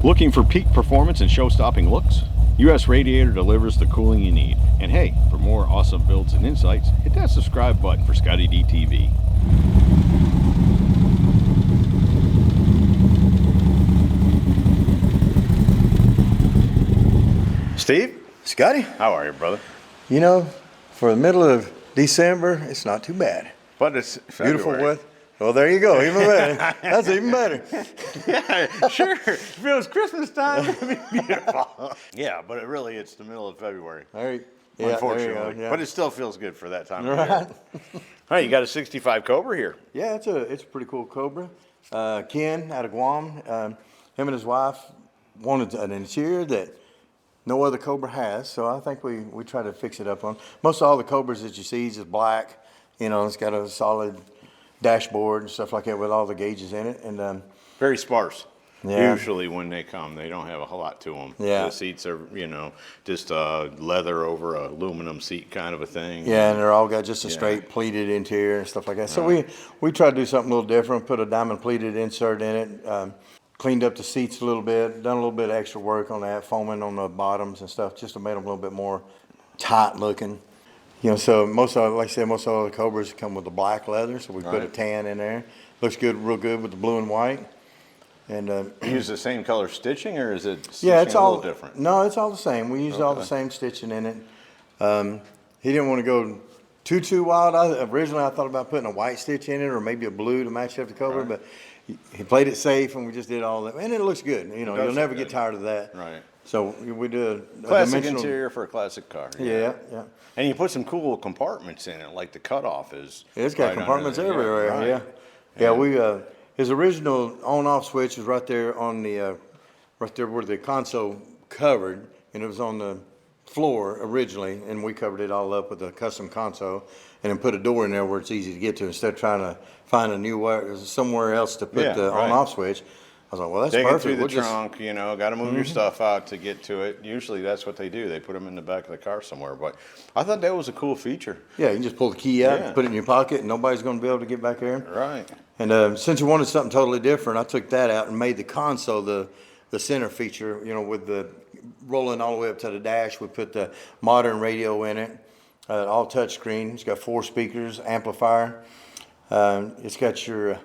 Looking for peak performance and show-stopping looks? US Radiator delivers the cooling you need. And hey, for more awesome builds and insights, hit that subscribe button for ScottieDTV. Steve? Scotty? How are you, brother? You know, for the middle of December, it's not too bad. But it's February. Beautiful weather. Well, there you go. Even better. That's even better. Yeah, sure. If it was Christmas time, it'd be beautiful. Yeah, but it's the middle of February. All right. Yeah, unfortunately. there you go, yeah. But it still feels good for that time of year. All right, you got a 65 Cobra here. Yeah, it's a pretty cool Cobra. Ken out of Guam, him and his wife wanted an interior that no other Cobra has, so I think we try to fix it up on. Most of all the Cobras that you see is just black. You know, it's got a solid dashboard and stuff like that with all the gauges in it. And very sparse. Yeah. Usually when they come, they don't have a whole lot to them. Yeah. The seats are, just leather over a aluminum seat kind of a thing. Yeah, and they're all got just a straight pleated interior and stuff like that. So we try to do something a little different, put a diamond pleated insert in it, cleaned up the seats a little bit, done a little bit of extra work on that, foaming on the bottoms and stuff, just to make them a little bit more tight looking. You know, so most of, like I said, most of all the Cobras come with the black leather, so we put a tan in there. Looks good, real good with the blue and white. And you use the same color stitching, or is it it's a all little different? No, it's all the same. We used all the same stitching in it. He didn't want to go too wild. Originally, I thought about putting a white stitch in it, or maybe a blue to match up the Cobra, but he played it safe, and we just did all that, and it looks good. You know, you'll never get tired of that. Right. So we do a classic interior for a classic car. Yeah. And you put some cool compartments in it, like the cutoff is. It's got compartments everywhere. Right. Yeah. We his original on-off switch was right there on the right there where the console covered, and it was on the floor originally, and we covered it all up with a custom console, and then put a door in there where it's easy to get to instead of trying to find a new way somewhere else to put the on-off switch. I was like, well, that's perfect. perfect. Through the trunk, got to move your stuff out to get to it. Usually that's what they do. They put them in the back of the car somewhere. But I thought that was a cool feature. Yeah, you can just pull the key out, put it in your pocket, and nobody's going to be able to get back there. Right. And since we wanted something totally different, I took that out and made the console the center feature, with the rolling all the way up to the dash. We put the modern radio in it, all touchscreen. It's got 4 speakers, amplifier. It's got your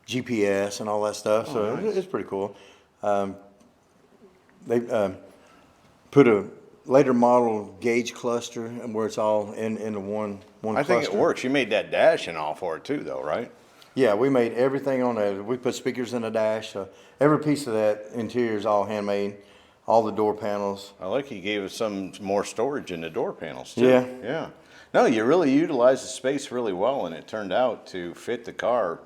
GPS and all that stuff, so nice. It's pretty cool. They put a later model gauge cluster where it's all into one cluster. I think it works. You made that dash and all for it too, though, right? Yeah, we made everything on that. We put speakers in the dash. Every piece of that interior is all handmade. All the door panels. I like you gave us some more storage in the door panels too. Yeah. No, you really utilized the space really well, and it turned out to fit the car.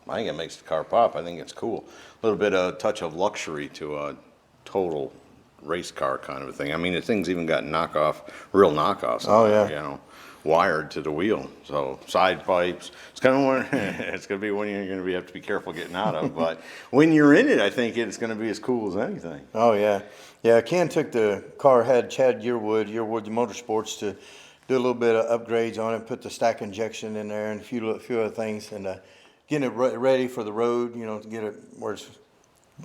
I think it makes the car pop. I think it's cool. A little bit of touch of luxury to a total race car kind of a thing. I mean, the thing's even got real knockoffs. Oh, yeah. Wired to the wheel. So side pipes. It's kind of one. It's going to be one you're going to have to be careful getting out of. But when you're in it, I think it's going to be as cool as anything. Oh yeah, yeah. Ken took the car, had Chad Yearwood Motorsports to do a little bit of upgrades on it, put the stack injection in there and a few other things, and getting it ready for the road. To get it where it's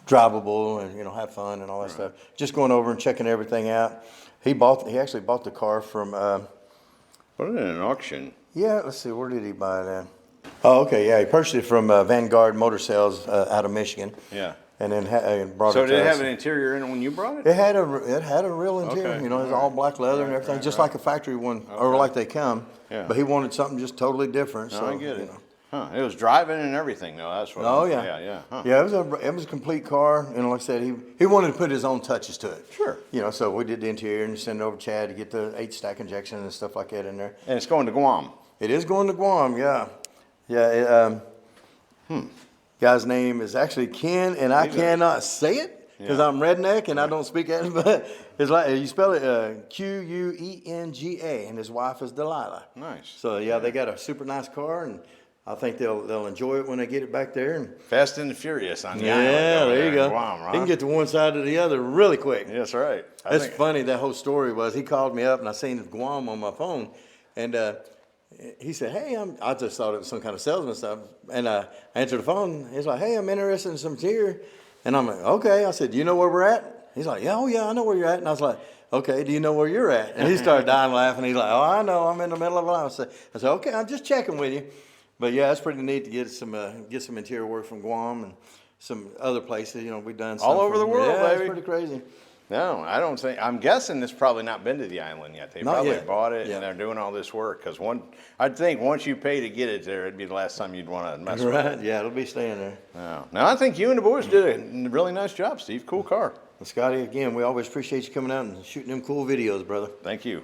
drivable and have fun and all that stuff. Just going over and checking everything out. He actually bought the car from. Put it in an auction. Yeah, let's see. Where did he buy it at? Oh, okay. Yeah, he purchased it from Vanguard Motor Sales out of Michigan. Yeah. And then brought it to us. So did it have an interior in it when you brought it? It had a real interior. Okay. It was all black leather and everything, just like a factory one, or like they come. Yeah. But he wanted something just totally different. No, so I get it. Huh. It was driving and everything, though. That's what. Oh yeah. Yeah. Huh. Yeah, it was a complete car, and like I said, he wanted to put his own touches to it. Sure. So we did the interior and sent it over to Chad to get the 8-stack injection and stuff like that in there. And it's going to Guam. It is going to Guam, yeah. Yeah. Guy's name is actually Ken, and I cannot say it because I'm redneck and I don't speak it. But it's like you spell it Quenga, and his wife is Delilah. Nice. So they got a super nice car, and I think they'll enjoy it when they get it back there. And Fast and Furious on the island. Yeah, there you go. Guam, right? He can get to one side to the other really quick. That's right. That's funny. That whole story was he called me up and I seen Guam on my phone, and he said, "Hey, I just thought it was some kind of salesman stuff." And I answered the phone. He's like, "Hey, I'm interested in some gear." And I'm like, okay. I said, do you know where we're at? He's like, yeah, oh yeah, I know where you're at. And I was like, okay, do you know where you're at? And he started dying laughing. He's like, oh, I know, I'm in the middle of it. I said, okay, I'm just checking with you. But yeah, it's pretty neat to get some interior work from Guam and some other places. You know, we've done some all over the world, yeah, baby. It's pretty crazy. No, I don't think. I'm guessing it's probably not been to the island yet. They Not probably yet. bought it Yeah. and they're doing all this work. Because I'd think once you pay to get it there, it'd be the last time you'd want to mess with it. Right? Yeah, it'll be staying there. No. Now I think you and the boys did a really nice job, Steve. Cool car. Well, Scotty, again, we always appreciate you coming out and shooting them cool videos, brother. Thank you.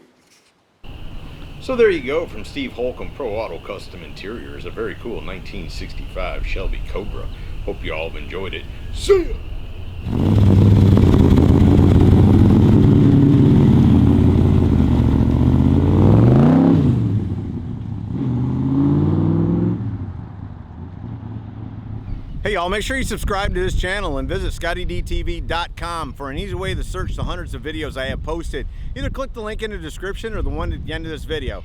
So there you go from Steve Holcomb, Pro Auto Custom Interiors. A very cool 1965 Shelby Cobra. Hope you all have enjoyed it. See ya! Hey y'all, make sure you subscribe to this channel and visit ScottieDTV.com for an easy way to search the hundreds of videos I have posted. Either click the link in the description or the one at the end of this video.